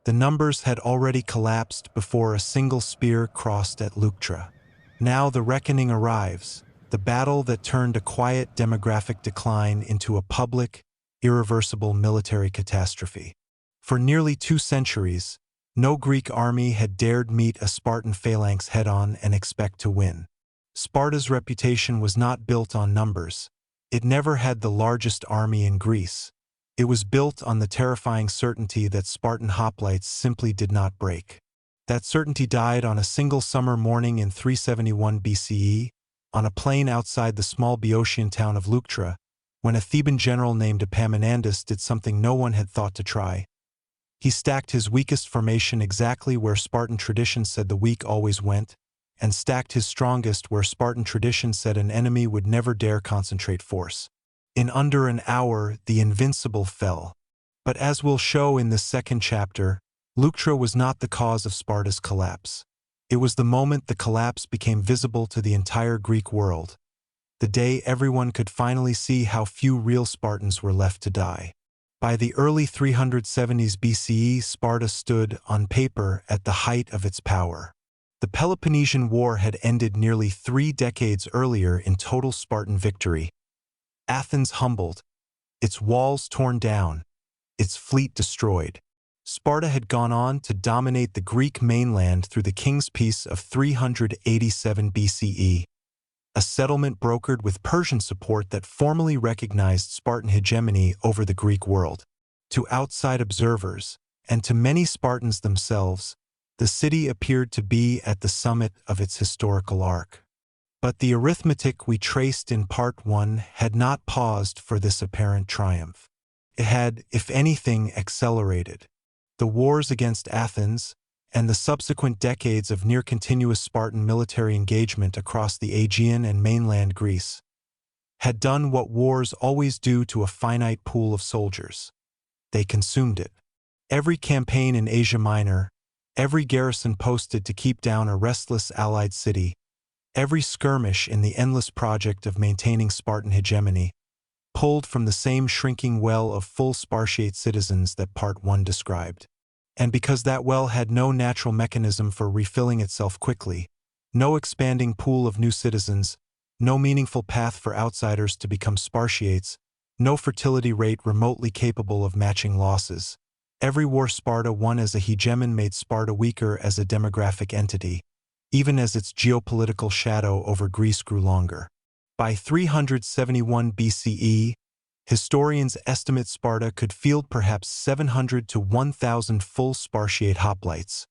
The numbers had already collapsed before a single spear crossed at Leuctra. Now the reckoning arrives, the battle that turned a quiet demographic decline into a public, irreversible military catastrophe. For nearly 2 centuries, no Greek army had dared meet a Spartan phalanx head-on and expect to win. Sparta's reputation was not built on numbers. It never had the largest army in Greece. It was built on the terrifying certainty that Spartan hoplites simply did not break. That certainty died on a single summer morning in 371 BCE, on a plain outside the small Boeotian town of Leuctra, when a Theban general named Epaminondas did something no one had thought to try. He stacked his weakest formation exactly where Spartan tradition said the weak always went, and stacked his strongest where Spartan tradition said an enemy would never dare concentrate force. In under an hour, the invincible fell. But as we'll show in this second chapter, Leuctra was not the cause of Sparta's collapse. It was the moment the collapse became visible to the entire Greek world, the day everyone could finally see how few real Spartans were left to die. By the early 370s BCE, Sparta stood, on paper, at the height of its power. The Peloponnesian War had ended nearly 3 decades earlier in total Spartan victory. Athens humbled, its walls torn down, its fleet destroyed. Sparta had gone on to dominate the Greek mainland through the King's Peace of 387 BCE, a settlement brokered with Persian support that formally recognized Spartan hegemony over the Greek world. To outside observers, and to many Spartans themselves, the city appeared to be at the summit of its historical arc. But the arithmetic we traced in Part 1 had not paused for this apparent triumph. It had, if anything, accelerated. The wars against Athens, and the subsequent decades of near-continuous Spartan military engagement across the Aegean and mainland Greece, had done what wars always do to a finite pool of soldiers. They consumed it. Every campaign in Asia Minor, every garrison posted to keep down a restless allied city, every skirmish in the endless project of maintaining Spartan hegemony, pulled from the same shrinking well of full Spartiate citizens that Part 1 described. And because that well had no natural mechanism for refilling itself quickly, no expanding pool of new citizens, no meaningful path for outsiders to become Spartiates, no fertility rate remotely capable of matching losses, every war Sparta won as a hegemon made Sparta weaker as a demographic entity, even as its geopolitical shadow over Greece grew longer. By 371 BCE, historians estimate Sparta could field perhaps 700 to 1,000 full Spartiate hoplites,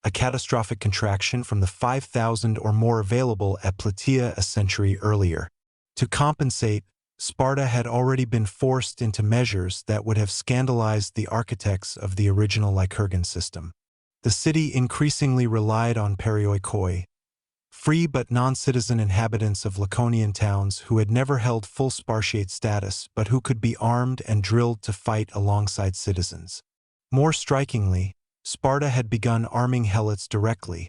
a catastrophic contraction from the 5,000 or more available at Plataea a century earlier. To compensate, Sparta had already been forced into measures that would have scandalized the architects of the original Lycurgan system. The city increasingly relied on perioikoi, free but non-citizen inhabitants of Laconian towns who had never held full Spartiate status but who could be armed and drilled to fight alongside citizens. More strikingly, Sparta had begun arming helots directly,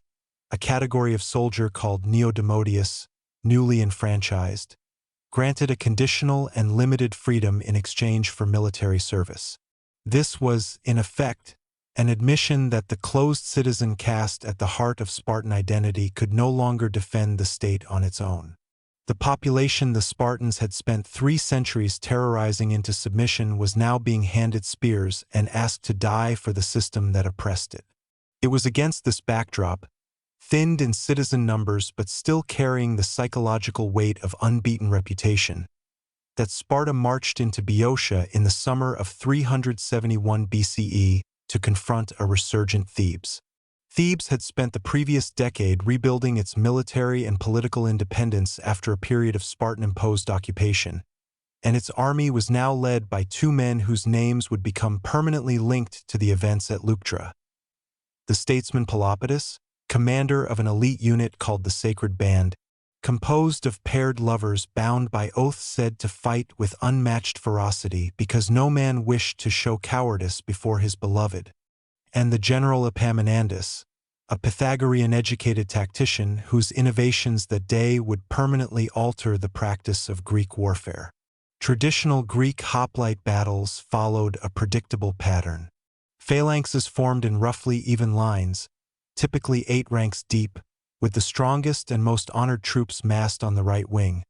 a category of soldier called neodemodius, newly enfranchised, granted a conditional and limited freedom in exchange for military service. This was, in effect, an admission that the closed citizen caste at the heart of Spartan identity could no longer defend the state on its own. The population the Spartans had spent 3 centuries terrorizing into submission was now being handed spears and asked to die for the system that oppressed it. It was against this backdrop, thinned in citizen numbers but still carrying the psychological weight of unbeaten reputation, that Sparta marched into Boeotia in the summer of 371 BCE to confront a resurgent Thebes. Thebes had spent the previous decade rebuilding its military and political independence after a period of Spartan-imposed occupation, and its army was now led by 2 men whose names would become permanently linked to the events at Leuctra. The statesman Pelopidas, commander of an elite unit called the Sacred Band, composed of paired lovers bound by oath said to fight with unmatched ferocity because no man wished to show cowardice before his beloved, and the general Epaminondas, a Pythagorean-educated tactician whose innovations that day would permanently alter the practice of Greek warfare. Traditional Greek hoplite battles followed a predictable pattern. Phalanxes formed in roughly even lines, typically 8 ranks deep, with the strongest and most honored troops massed on the right wing.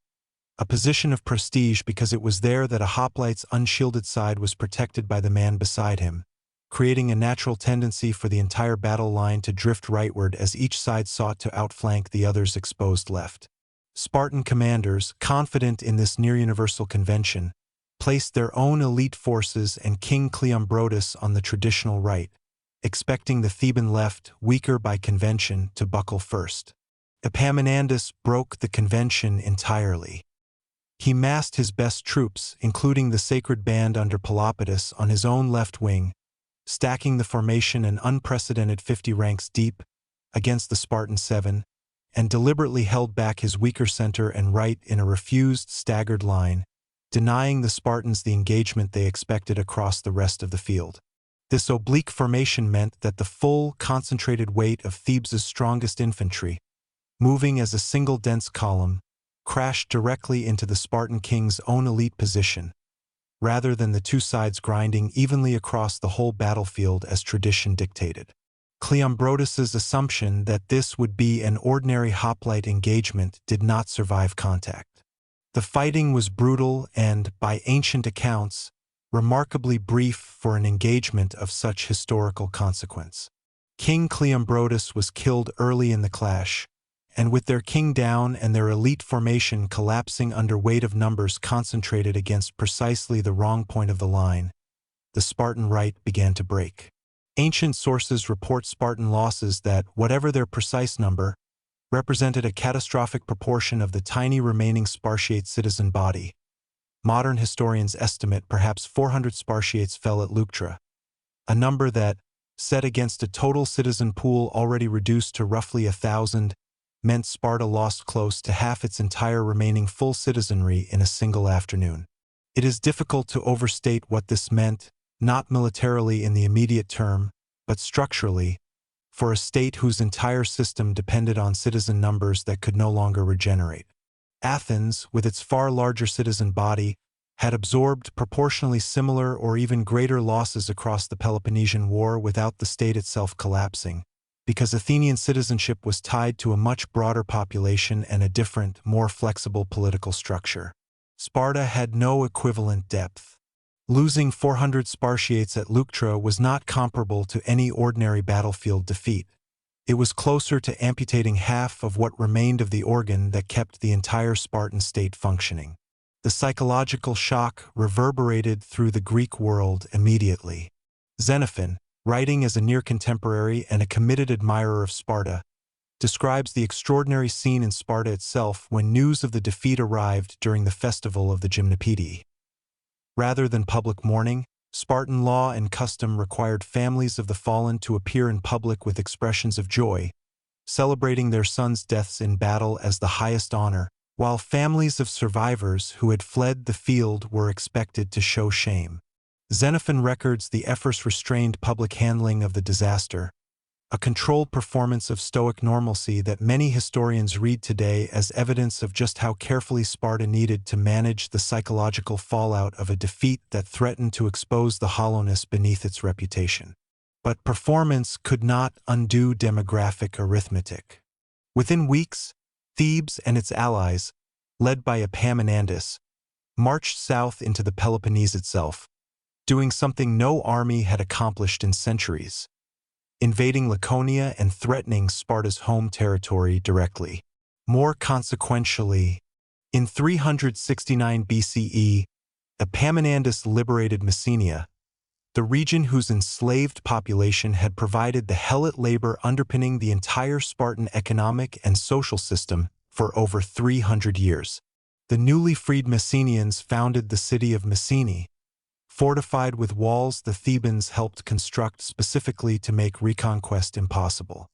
A position of prestige because it was there that a hoplite's unshielded side was protected by the man beside him, creating a natural tendency for the entire battle line to drift rightward as each side sought to outflank the other's exposed left. Spartan commanders, confident in this near-universal convention, placed their own elite forces and King Cleombrotus on the traditional right, expecting the Theban left, weaker by convention, to buckle first. Epaminondas broke the convention entirely. He massed his best troops, including the sacred band under Pelopidas, on his own left wing, stacking the formation an unprecedented 50 ranks deep against the Spartan 7, and deliberately held back his weaker center and right in a refused, staggered line, denying the Spartans the engagement they expected across the rest of the field. This oblique formation meant that the full, concentrated weight of Thebes' strongest infantry, moving as a single dense column, crashed directly into the Spartan king's own elite position, rather than the two sides grinding evenly across the whole battlefield as tradition dictated. Cleombrotus's assumption that this would be an ordinary hoplite engagement did not survive contact. The fighting was brutal and, by ancient accounts, remarkably brief for an engagement of such historical consequence. King Cleombrotus was killed early in the clash, and with their king down and their elite formation collapsing under weight of numbers concentrated against precisely the wrong point of the line, the Spartan right began to break. Ancient sources report Spartan losses that, whatever their precise number, represented a catastrophic proportion of the tiny remaining Spartiate citizen body. Modern historians estimate perhaps 400 Spartiates fell at Leuctra, a number that, set against a total citizen pool already reduced to roughly 1,000, meant Sparta lost close to half its entire remaining full citizenry in a single afternoon. It is difficult to overstate what this meant, not militarily in the immediate term, but structurally, for a state whose entire system depended on citizen numbers that could no longer regenerate. Athens, with its far larger citizen body, had absorbed proportionally similar or even greater losses across the Peloponnesian War without the state itself collapsing, because Athenian citizenship was tied to a much broader population and a different, more flexible political structure. Sparta had no equivalent depth. Losing 400 Spartiates at Leuctra was not comparable to any ordinary battlefield defeat. It was closer to amputating half of what remained of the organ that kept the entire Spartan state functioning. The psychological shock reverberated through the Greek world immediately. Xenophon, writing as a near-contemporary and a committed admirer of Sparta, describes the extraordinary scene in Sparta itself when news of the defeat arrived during the festival of the Gymnopedii. Rather than public mourning, Spartan law and custom required families of the fallen to appear in public with expressions of joy, celebrating their sons' deaths in battle as the highest honor, while families of survivors who had fled the field were expected to show shame. Xenophon records the effort-restrained public handling of the disaster, a controlled performance of Stoic normalcy that many historians read today as evidence of just how carefully Sparta needed to manage the psychological fallout of a defeat that threatened to expose the hollowness beneath its reputation. But performance could not undo demographic arithmetic. Within weeks, Thebes and its allies, led by Epaminondas, marched south into the Peloponnese itself, doing something no army had accomplished in centuries, invading Laconia and threatening Sparta's home territory directly. More consequentially, in 369 BCE, Epaminondas liberated Messenia, the region whose enslaved population had provided the helot labor underpinning the entire Spartan economic and social system for over 300 years. The newly freed Messenians founded the city of Messenia, fortified with walls the Thebans helped construct specifically to make reconquest impossible.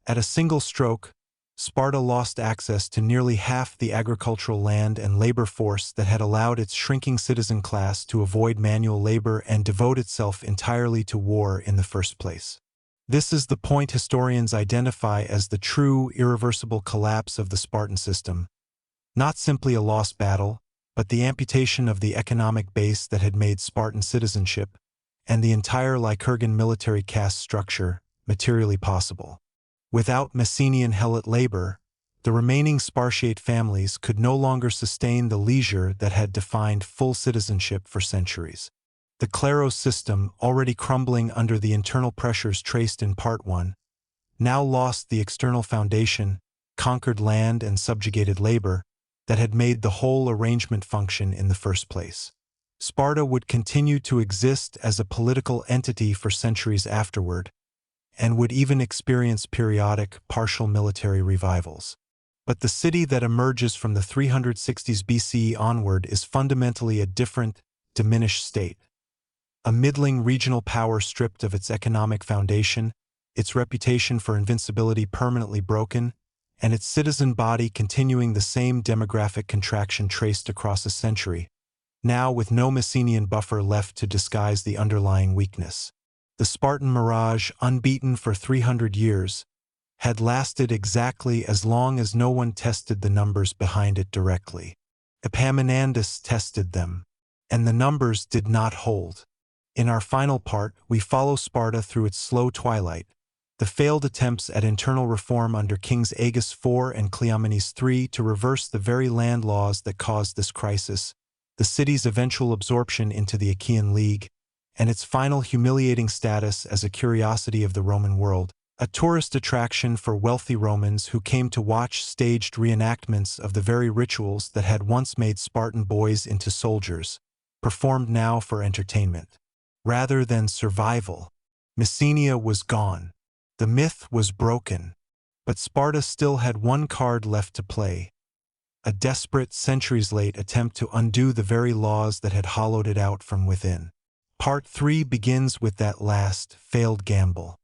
At a single stroke, Sparta lost access to nearly half the agricultural land and labor force that had allowed its shrinking citizen class to avoid manual labor and devote itself entirely to war in the first place. This is the point historians identify as the true, irreversible collapse of the Spartan system, not simply a lost battle, but the amputation of the economic base that had made Spartan citizenship, and the entire Lycurgan military caste structure materially possible. Without Messenian helot labor, the remaining Spartiate families could no longer sustain the leisure that had defined full citizenship for centuries. The Kleros system, already crumbling under the internal pressures traced in Part 1, now lost the external foundation, conquered land and subjugated labor, that had made the whole arrangement function in the first place. Sparta would continue to exist as a political entity for centuries afterward, and would even experience periodic, partial military revivals. But the city that emerges from the 360s BCE onward is fundamentally a different, diminished state. A middling regional power stripped of its economic foundation, its reputation for invincibility permanently broken, and its citizen body continuing the same demographic contraction traced across a century, now with no Messenian buffer left to disguise the underlying weakness. The Spartan mirage, unbeaten for 300 years, had lasted exactly as long as no one tested the numbers behind it directly. Epaminondas tested them, and the numbers did not hold. In our final part, we follow Sparta through its slow twilight, the failed attempts at internal reform under Kings Agis IV and Cleomenes III to reverse the very land laws that caused this crisis, the city's eventual absorption into the Achaean League, and its final humiliating status as a curiosity of the Roman world, a tourist attraction for wealthy Romans who came to watch staged reenactments of the very rituals that had once made Spartan boys into soldiers, performed now for entertainment. Rather than survival, Messenia was gone. The myth was broken, but Sparta still had one card left to play, a desperate, centuries-late attempt to undo the very laws that had hollowed it out from within. Part 3 begins with that last, failed gamble.